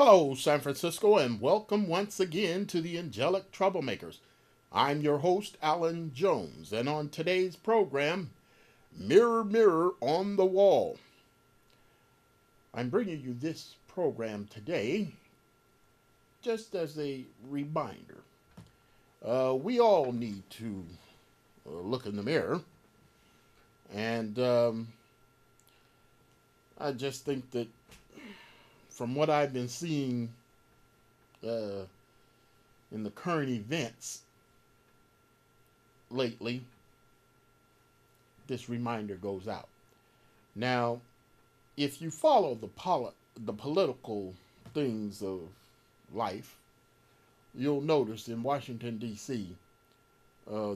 Hello, San Francisco, and welcome once again to the Angelic Troublemakers. I'm your host, Alan Jones, and on today's program, Mirror, Mirror on the Wall. I'm bringing you this program today just as a reminder. We all need to look in the mirror, and I just think that from what I've been seeing uh, in the current events lately, this reminder goes out. Now, if you follow the political things of life, you'll notice in Washington D.C.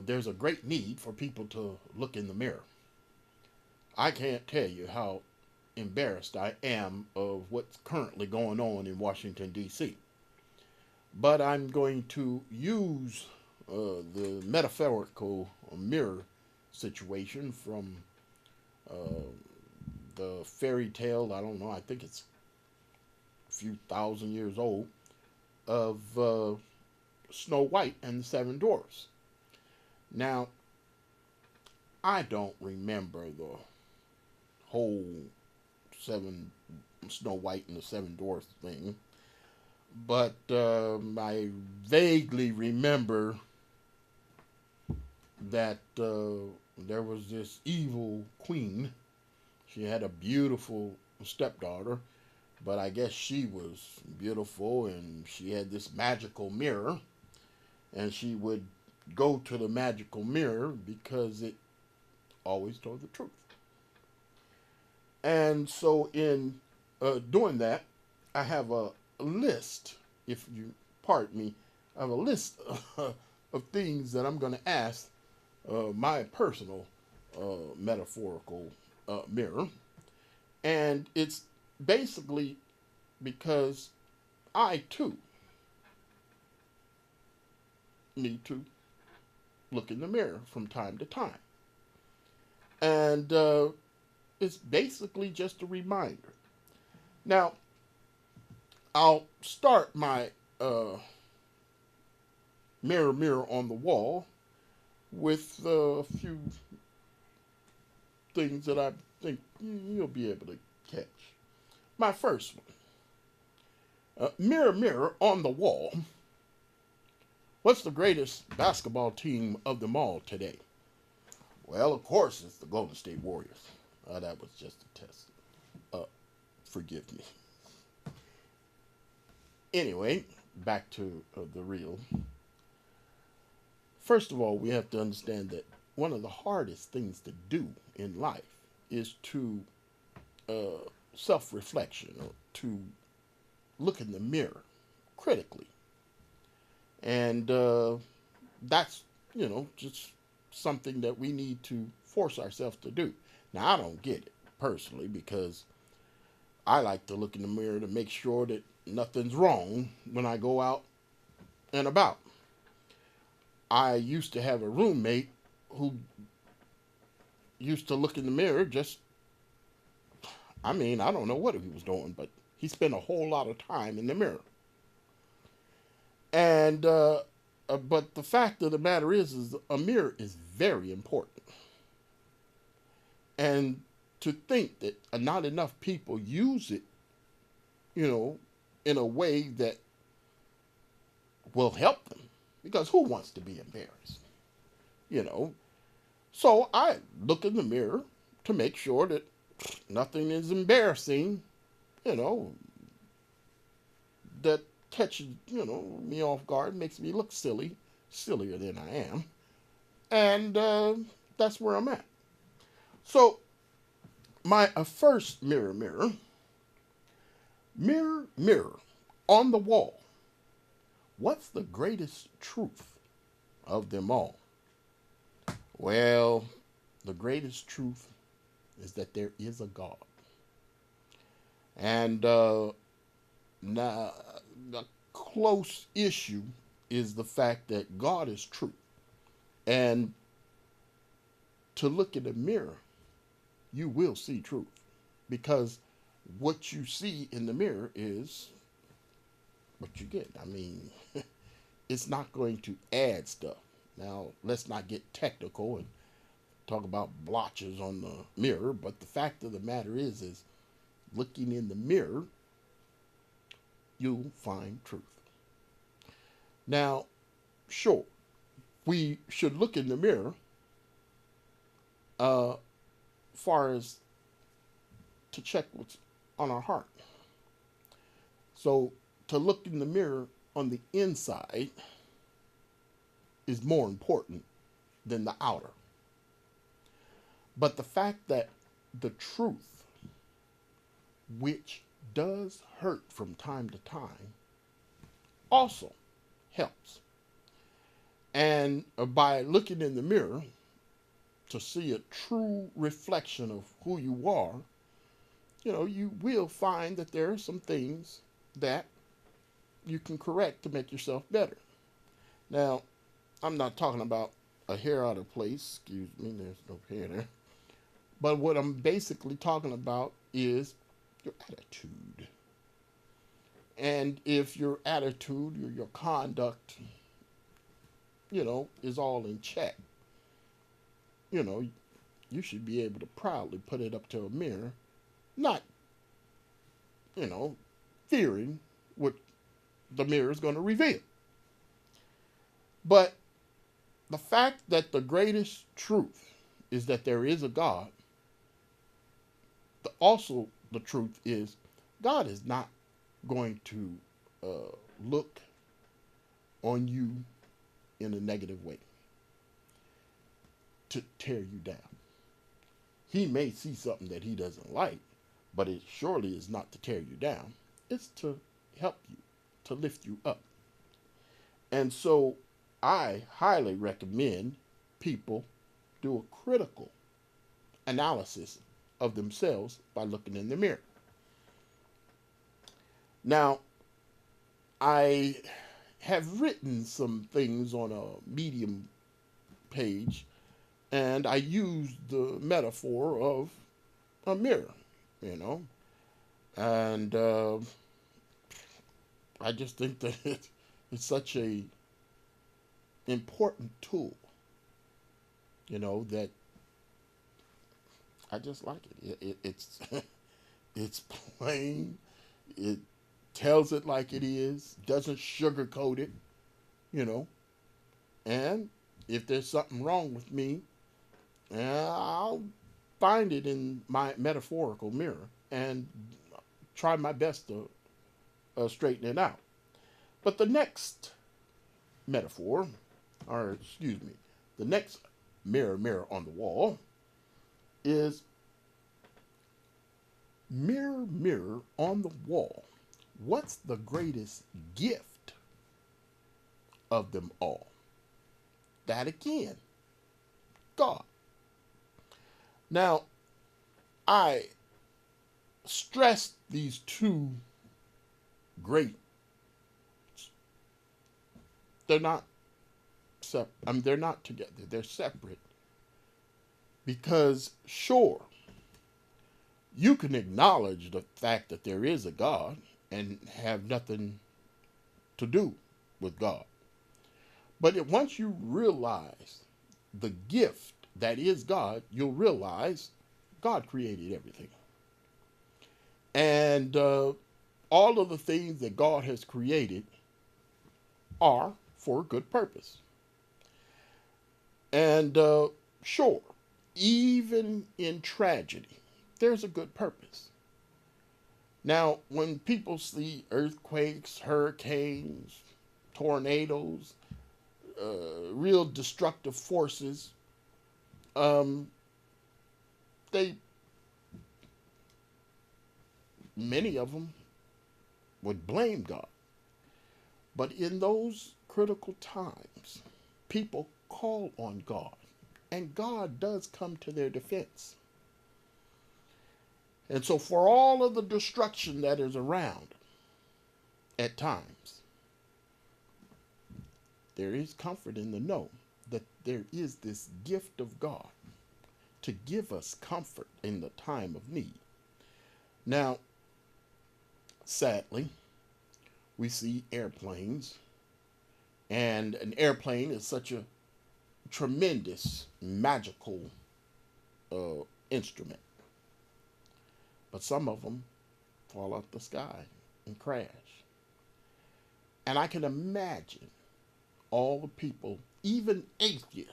There's a great need for people to look in the mirror. I can't tell you how embarrassed I am of what's currently going on in Washington D.C. But I'm going to use the metaphorical mirror situation from uh, the fairy tale. I don't know. I think it's a few thousand years old of Snow White and the Seven Dwarfs. Now, I don't remember the whole seven Snow White and the Seven Dwarfs thing, but I vaguely remember that there was this evil queen. She had a beautiful stepdaughter, but I guess she was beautiful and she had this magical mirror, and she would go to the magical mirror because it always told the truth. And so, in doing that, I have a list, if you pardon me, I have a list of things that I'm going to ask my personal metaphorical mirror. And it's basically because I too need to look in the mirror from time to time. And it's basically just a reminder. Now, I'll start my mirror, mirror on the wall with a few things that I think you'll be able to catch. My first one, mirror, mirror on the wall. What's the greatest basketball team of them all today? Well, of course, it's the Golden State Warriors. That was just a test. Uh, Forgive me. Anyway, back to the real. First of all, we have to understand that one of the hardest things to do in life is to self reflection, or to look in the mirror critically. And that's, just something that we need to force ourselves to do. Now, I don't get it personally because I like to look in the mirror to make sure that nothing's wrong when I go out and about. I used to have a roommate who used to look in the mirror just, I don't know what he was doing, but he spent a whole lot of time in the mirror. And, but the fact of the matter is a mirror is very important. And to think that not enough people use it, you know, in a way that will help them, because who wants to be embarrassed, you know? So I look in the mirror to make sure that nothing is embarrassing, you know, that catches, me off guard, makes me look silly, sillier than I am. And that's where I'm at. So my first mirror, mirror, mirror, mirror on the wall. What's the greatest truth of them all? Well, the greatest truth is that there is a God. And now, the close issue is the fact that God is true. And to look in the mirror, you will see truth. Because what you see in the mirror is what you get. I mean, it's not going to add stuff. Now, let's not get technical and talk about blotches on the mirror, but the fact of the matter is looking in the mirror, you'll find truth. Now, sure, we should look in the mirror far as to check what's on our heart. So to look in the mirror on the inside is more important than the outer. But the fact that the truth, which does hurt from time to time, also helps. And by looking in the mirror to see a true reflection of who you are, you will find that there are some things that you can correct to make yourself better. Now, I'm not talking about a hair out of place. Excuse me, there's no hair there. But what I'm basically talking about is your attitude. And if your attitude or your conduct, is all in check, you should be able to proudly put it up to a mirror, not, fearing what the mirror is going to reveal. But the fact that the greatest truth is that there is a God, also the truth is God is not going to look on you in a negative way to tear you down. He may see something that he doesn't like, but it surely is not to tear you down. It's to help you, to lift you up. And so I highly recommend people do a critical analysis of themselves by looking in the mirror. Now, I have written some things on a Medium page, and I used the metaphor of a mirror, and I just think that it's such a important tool, that I just like it. It's it's plain. It tells it like it is. Doesn't sugarcoat it, And if there's something wrong with me, I'll find it in my metaphorical mirror and try my best to straighten it out. But the next metaphor, or excuse me, the next mirror on the wall is mirror, mirror on the wall. What's the greatest gift of them all? That again, God. Now, I stressed these two great. They're not they're not together. They're separate. Because sure, you can acknowledge the fact that there is a God and have nothing to do with God. But once you realize the gift that is God, you'll realize God created everything. And all of the things that God has created are for a good purpose. And sure, even in tragedy, there's a good purpose. Now, when people see earthquakes, hurricanes, tornadoes, real destructive forces, many of them would blame God. But in those critical times, people call on God, and God does come to their defense. And so for all of the destruction that is around at times, there is comfort in the know that there is this gift of God to give us comfort in the time of need. Now, sadly, we see airplanes, and an airplane is such a tremendous, magical instrument. But some of them fall out the sky and crash. And I can imagine all the people, even atheists,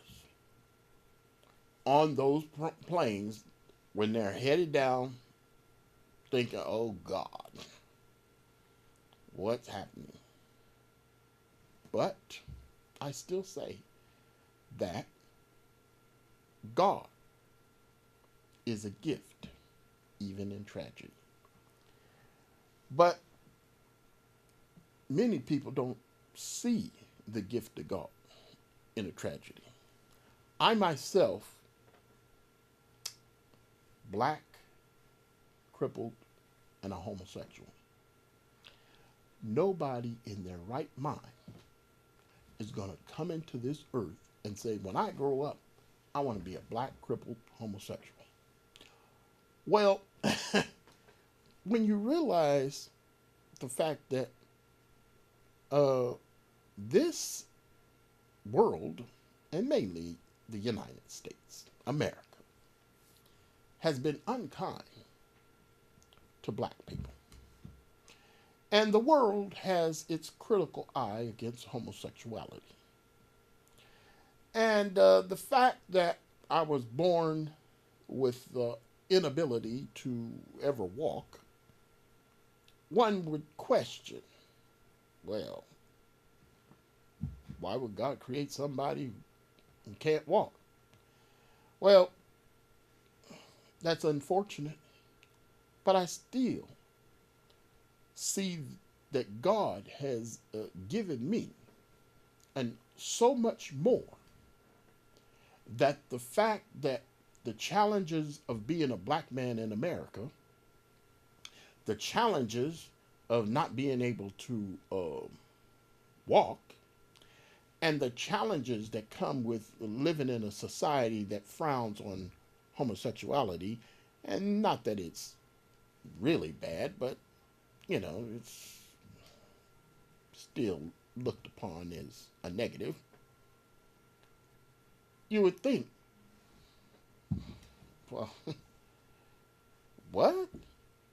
on those planes when they're headed down, thinking, oh God, what's happening? But I still say that God is a gift, even in tragedy. But many people don't see the gift of God in a tragedy. I myself, black, crippled, and a homosexual. Nobody in their right mind is going to come into this earth and say, when I grow up, I want to be a black, crippled homosexual. Well, when you realize the fact that this world, and mainly the United States, America, has been unkind to black people. And the world has its critical eye against homosexuality. And the fact that I was born with the inability to ever walk, one would question, well, why would God create somebody who can't walk? Well, that's unfortunate, but I still see that God has given me and so much more, that the fact that the challenges of being a black man in America, the challenges of not being able to walk, and the challenges that come with living in a society that frowns on homosexuality, and not that it's really bad, but it's still looked upon as a negative. You would think, well, what?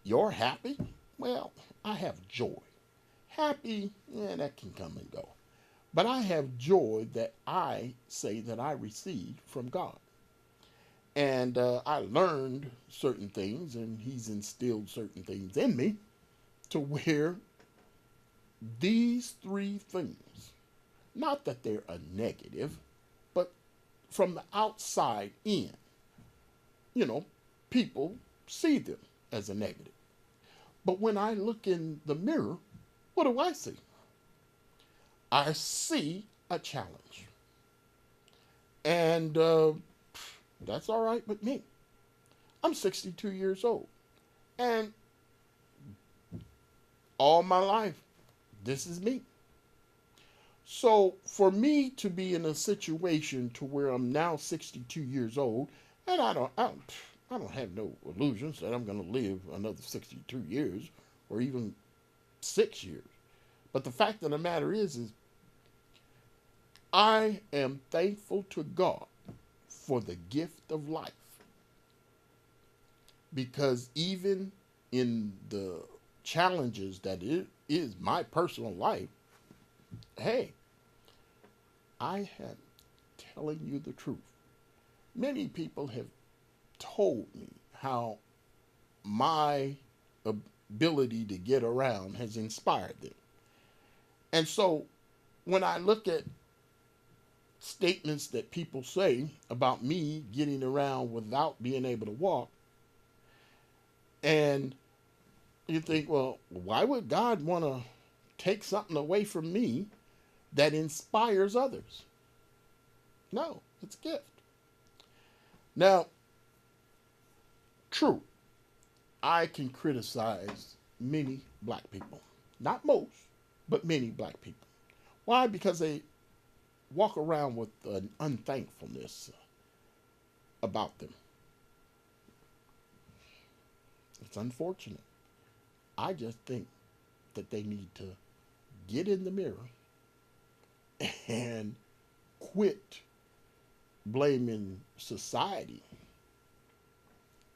You're happy? Well, I have joy. Happy, yeah, that can come and go. But I have joy that I say that I received from God. And I learned certain things, and He's instilled certain things in me to where these three things, not that they're a negative, but from the outside in, people see them as a negative. But when I look in the mirror, what do I see? I see a challenge. And that's all right with me. I'm 62 years old. And all my life, this is me. So for me to be in a situation to where I'm now 62 years old, and I don't have no illusions that I'm going to live another 62 years or even 6 years. But the fact of the matter is I am thankful to God for the gift of life. Because even in the challenges that it is my personal life, hey, I am telling you the truth. Many people have told me how my ability to get around has inspired them. And so when I look at statements that people say about me getting around without being able to walk, and you think, well, why would God want to take something away from me that inspires others? No, it's a gift. Now, true, I can criticize many black people. Not most, but many black people. Why? Because they walk around with an unthankfulness about them. It's unfortunate. I just think that they need to get in the mirror and quit blaming society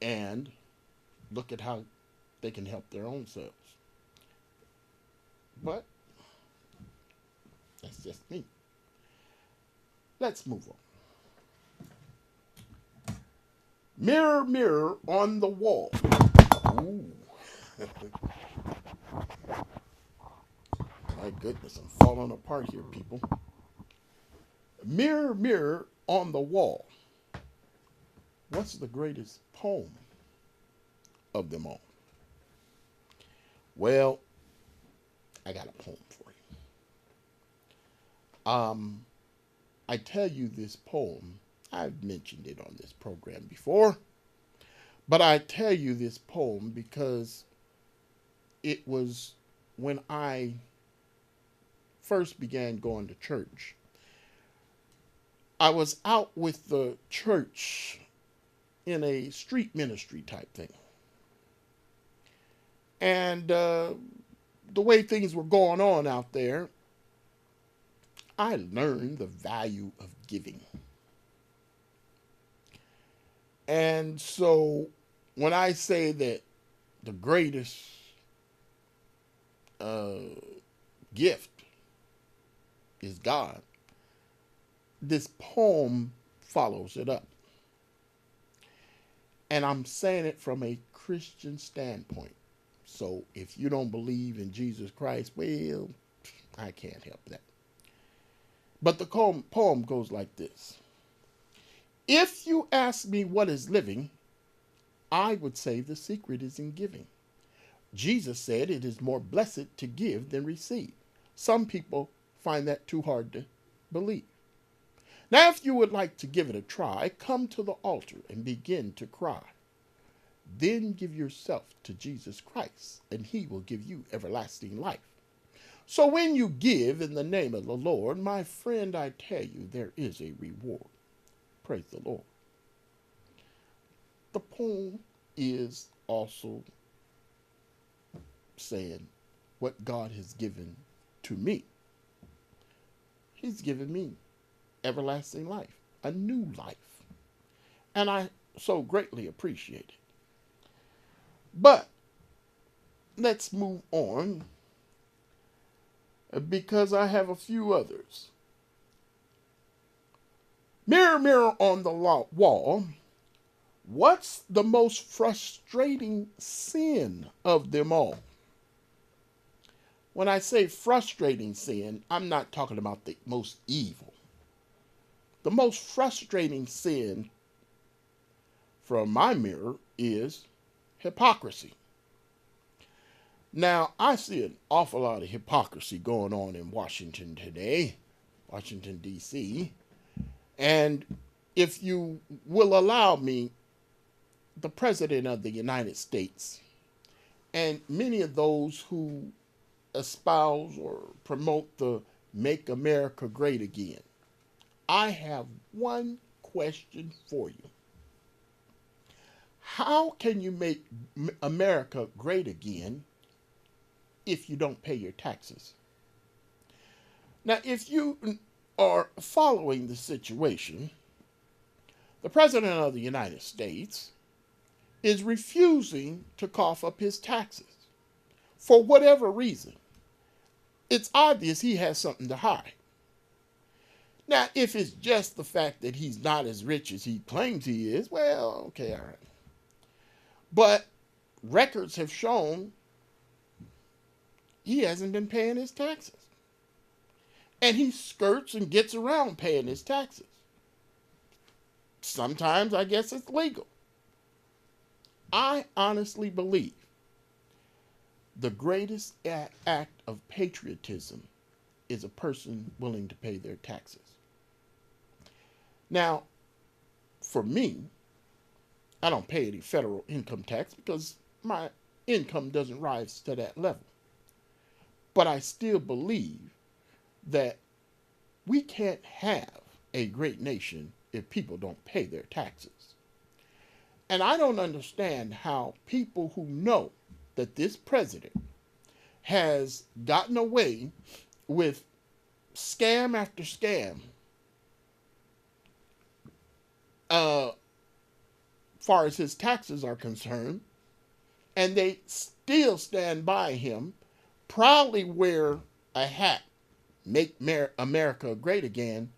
and look at how they can help their own selves. But that's just me. Let's move on. Mirror, mirror on the wall. Ooh. My goodness, I'm falling apart here, people. Mirror, mirror on the wall. What's the greatest poem of them all? Well, I got a poem for you. I tell you this poem, I've mentioned it on this program before, but I tell you this poem because it was when I first began going to church. I was out with the church in a street ministry type thing. And the way things were going on out there, I learned the value of giving. And so when I say that the greatest gift is God, this poem follows it up. And I'm saying it from a Christian standpoint. So if you don't believe in Jesus Christ, well, I can't help that. But the poem goes like this. If you ask me what is living, I would say the secret is in giving. Jesus said it is more blessed to give than receive. Some people find that too hard to believe. Now, if you would like to give it a try, come to the altar and begin to cry. Then give yourself to Jesus Christ, and he will give you everlasting life. So when you give in the name of the Lord, my friend, I tell you, there is a reward. Praise the Lord. The poem is also saying what God has given to me. He's given me everlasting life, a new life. And I so greatly appreciate it. But let's move on because I have a few others. Mirror, mirror on the wall, what's the most frustrating sin of them all? When I say frustrating sin, I'm not talking about the most evil. The most frustrating sin from my mirror is hypocrisy. Now, I see an awful lot of hypocrisy going on in Washington today, Washington, D.C., and if you will allow me, the President of the United States and many of those who espouse or promote the Make America Great Again, I have one question for you. How can you make America great again if you don't pay your taxes? Now, if you are following the situation, the President of the United States is refusing to cough up his taxes for whatever reason. It's obvious he has something to hide. Now, if it's just the fact that he's not as rich as he claims he is, well, okay, all right. But records have shown he hasn't been paying his taxes. And he skirts and gets around paying his taxes. Sometimes I guess it's legal. I honestly believe the greatest act of patriotism is a person willing to pay their taxes. Now, for me, I don't pay any federal income tax because my income doesn't rise to that level. But I still believe that we can't have a great nation if people don't pay their taxes. And I don't understand how people who know that this president has gotten away with scam after scam, far as his taxes are concerned, and they still stand by him, proudly wear a hat, make America great again,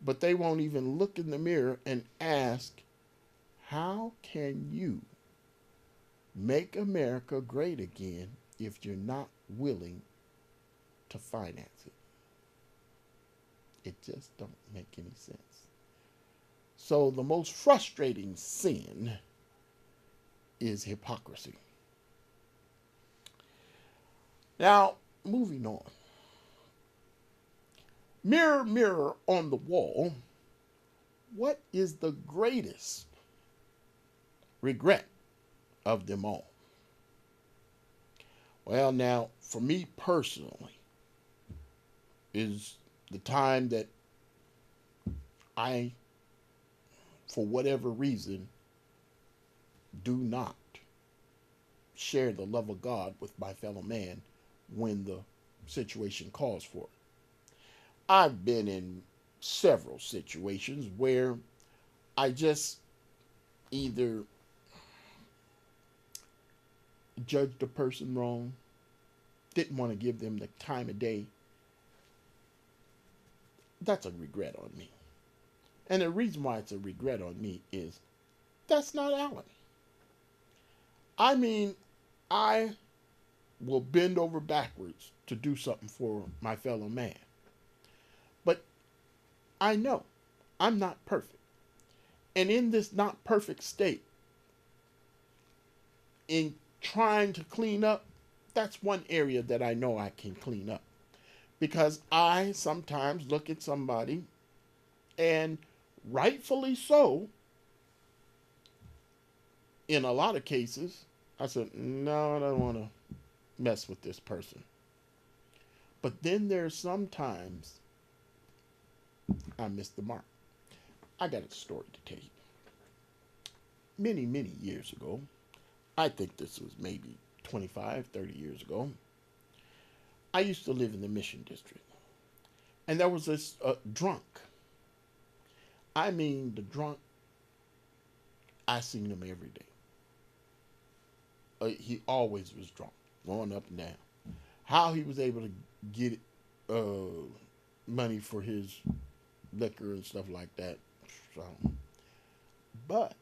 but they won't even look in the mirror and ask, how can you make America great again if you're not willing to finance it? It just don't make any sense. So the most frustrating sin is hypocrisy. Now, moving on. Mirror, mirror on the wall, what is the greatest regret of them all? Well, now, for me personally, is the time that I, for whatever reason, do not share the love of God with my fellow man when the situation calls for it. I've been in several situations where I just either judged a person wrong, didn't want to give them the time of day. That's a regret on me. And the reason why it's a regret on me is that's not Alan. I mean, I will bend over backwards to do something for my fellow man. But I know I'm not perfect. And in this not perfect state, in trying to clean up, that's one area that I know I can clean up. Because I sometimes look at somebody, and rightfully so, in a lot of cases, I said, no, I don't want to mess with this person. But then there's sometimes I miss the mark. I got a story to tell you. Many, many years ago, I think this was maybe 25, 30 years ago, I used to live in the Mission District. And there was this drunk. I mean, the drunk, I seen him every day. He always was drunk, going up and down. How he was able to get money for his liquor and stuff like that. But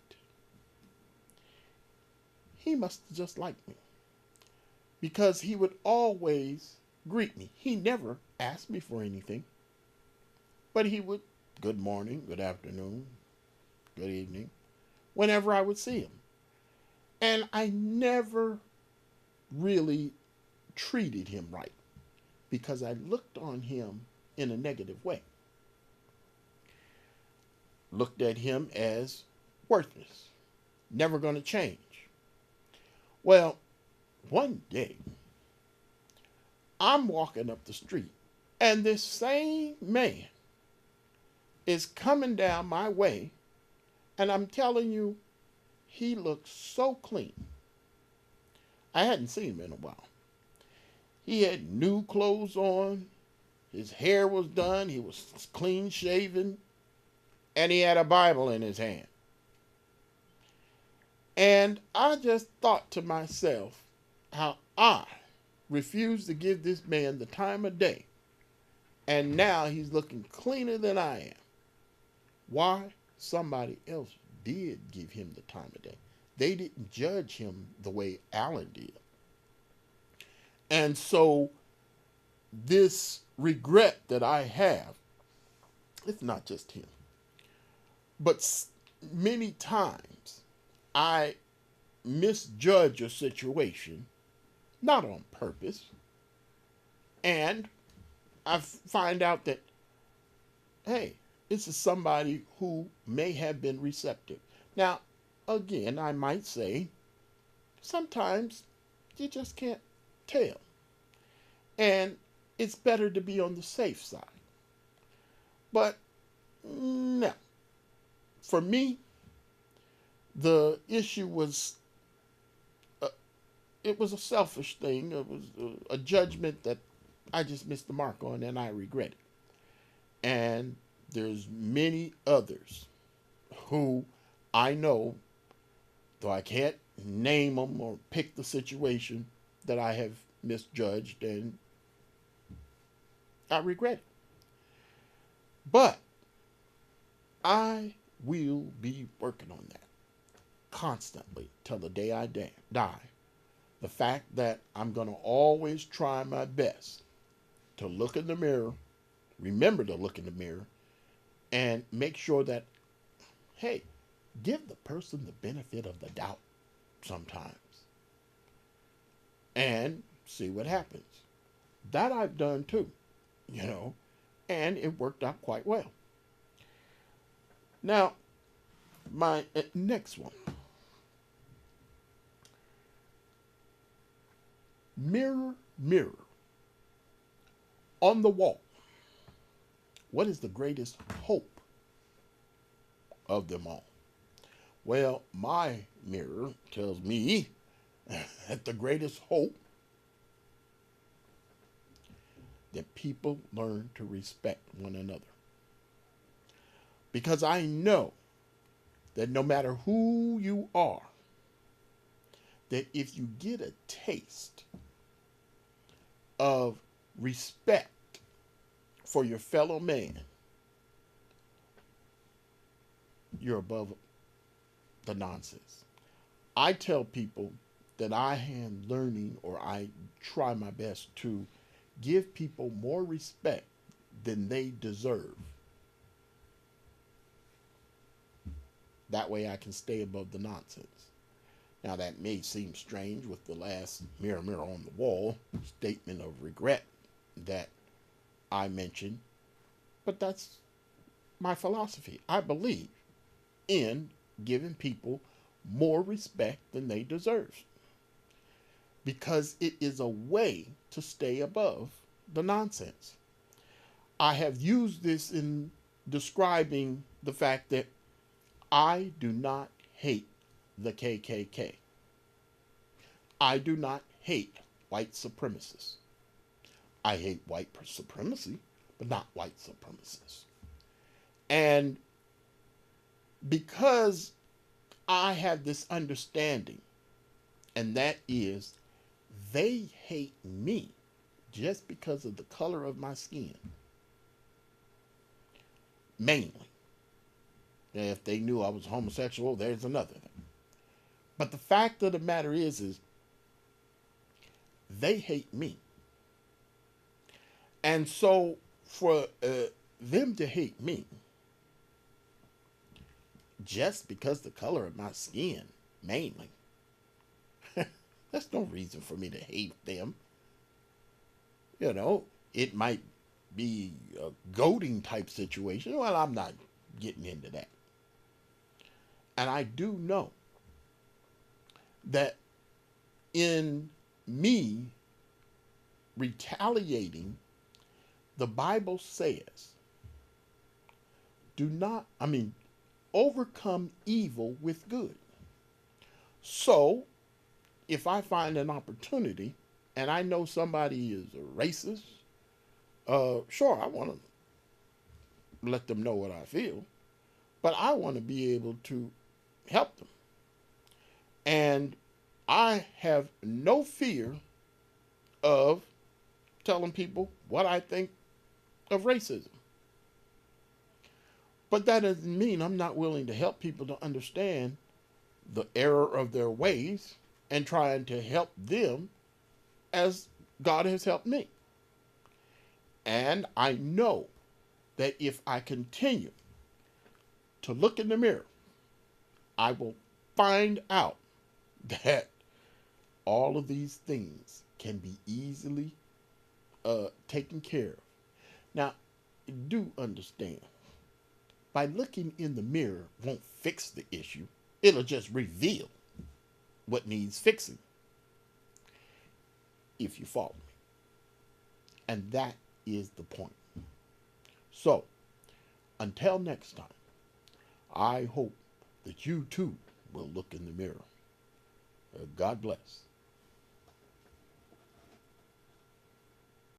he must have just liked me, because he would always greet me. He never asked me for anything, but he would, good morning, good afternoon, good evening, whenever I would see him. And I never really treated him right, because I looked on him in a negative way. Looked at him as worthless, never going to change. Well, one day, I'm walking up the street, and this same man is coming down my way, and I'm telling you, he looks so clean. I hadn't seen him in a while. He had new clothes on, his hair was done, he was clean shaven, and he had a Bible in his hand. And I just thought to myself how I refused to give this man the time of day, and now he's looking cleaner than I am. Why? Somebody else did give him the time of day. They didn't judge him the way Alan did. And so this regret that I have, it's not just him, but many times I misjudge a situation, not on purpose, and I find out that, hey, this is somebody who may have been receptive. Now, again, I might say, sometimes you just can't tell. And it's better to be on the safe side. But no. For me, the issue was it was a selfish thing. It was a judgment that I just missed the mark on, and I regret it. And there's many others who I know, though I can't name them or pick the situation, that I have misjudged, and I regret it. But I will be working on that constantly till the day I die. The fact that I'm going to always try my best to look in the mirror, remember to look in the mirror, and make sure that, hey, give the person the benefit of the doubt sometimes and see what happens. That I've done too, you know, and it worked out quite well. Now, my next one. Mirror, mirror on the wall, what is the greatest hope of them all? Well, my mirror tells me that the greatest hope that people learn to respect one another. Because I know that no matter who you are, that if you get a taste of respect for your fellow man, you're above the nonsense. I tell people that I am learning, or I try my best to give people more respect than they deserve. That way I can stay above the nonsense. Now that may seem strange with the last mirror, mirror on the wall statement of regret that I mentioned, but that's my philosophy. I believe in giving people more respect than they deserve, because it is a way to stay above the nonsense. I have used this in describing the fact that I do not hate the KKK. I do not hate white supremacists. I hate white supremacy, but not white supremacists. And because I have this understanding, and that is, they hate me just because of the color of my skin. Mainly. If they knew I was homosexual, there's another thing. But the fact of the matter is they hate me. And so for them to hate me just because the color of my skin, mainly, that's no reason for me to hate them. You know, it might be a goading type situation. Well, I'm not getting into that. And I do know that in me retaliating, the Bible says, overcome evil with good. So, if I find an opportunity and I know somebody is a racist, sure, I want to let them know what I feel, but I want to be able to help them. And I have no fear of telling people what I think of racism. But that doesn't mean I'm not willing to help people to understand the error of their ways and trying to help them as God has helped me. And I know that if I continue to look in the mirror, I will find out that all of these things can be easily taken care of. Now, do understand, by looking in the mirror won't fix the issue. It'll just reveal what needs fixing, if you follow me. And that is the point. So, until next time, I hope that you too will look in the mirror. God bless.